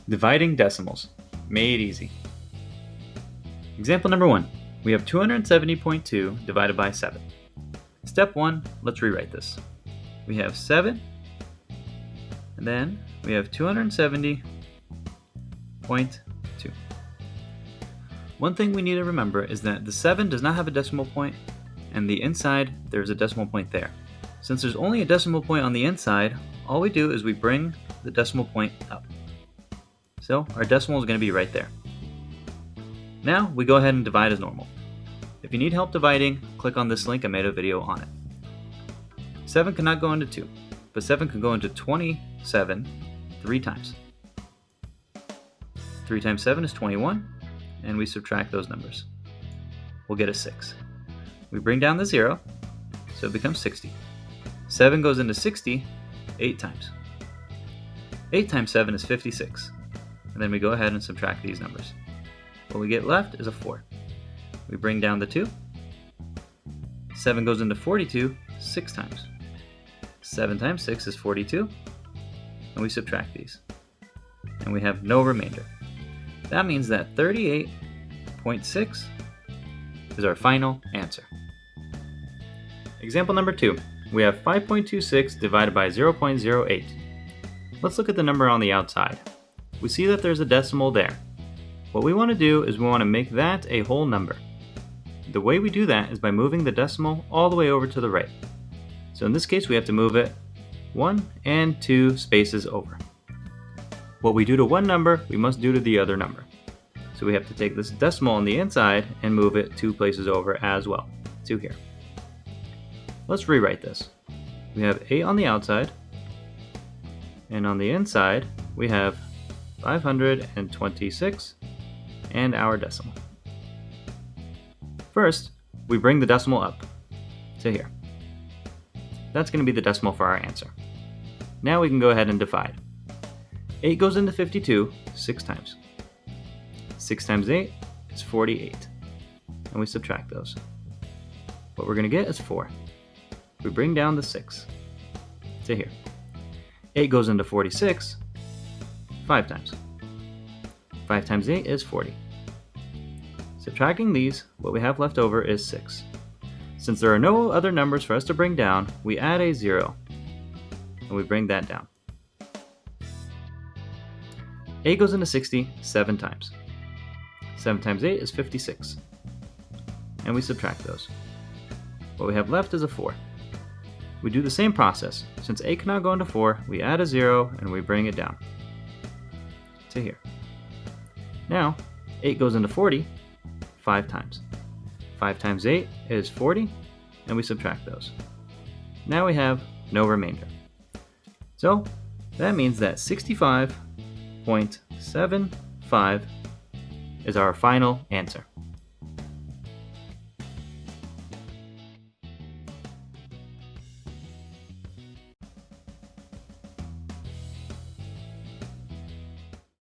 Dividing decimals. Made easy. Example number 1. We have 270.2 divided by 7. Step 1, let's rewrite this. We have 7, and then we have 270.2. One thing we need to remember is that the 7 does not have a decimal point, and the inside there's a decimal point there. Since there's only a decimal point on the inside, all we do is we bring the decimal point up. So our decimal is going to be right there. Now we go ahead and divide as normal. If you need help dividing, click on this link. I made a video on it. 7 cannot go into 2, but 7 can go into 27 3 times. 3 times 7 is 21, and we subtract those numbers. We'll get a 6. We bring down the 0, so it becomes 60. 7 goes into 60 8 times. 8 times 7 is 56. And then we go ahead and subtract these numbers. What we get left is a 4. We bring down the 2. 7 goes into 42 6 times. 7 times 6 is 42. And we subtract these. And we have no remainder. That means that 38.6 is our final answer. Example number 2. We have 5.26 divided by 0.08. Let's look at the number on the outside. We see that there's a decimal there. What we want to do is we want to make that a whole number. The way we do that is by moving the decimal all the way over to the right. So in this case, we have to move it 1 and 2 spaces over. What we do to one number, we must do to the other number. So we have to take this decimal on the inside and move it 2 places over as well, to here. Let's rewrite this. We have 8 on the outside, and on the inside, we have 526 and our decimal. First, we bring the decimal up to here. That's going to be the decimal for our answer. Now we can go ahead and divide. 8 goes into 52 6 times. 6 times 8 is 48. And we subtract those. What we're going to get is 4. We bring down the 6 to here. 8 goes into 46 5 times. 5 times 8 is 40. Subtracting these, what we have left over is 6. Since there are no other numbers for us to bring down, we add a 0, and we bring that down. 8 goes into 60 7 times. 7 times 8 is 56. And we subtract those. What we have left is a 4. We do the same process. Since 8 cannot go into 4, we add a 0 and we bring it down to here. Now, 8 goes into 40 5 times. 5 times 8 is 40, and we subtract those. Now we have no remainder. So, that means that 65.75 is our final answer.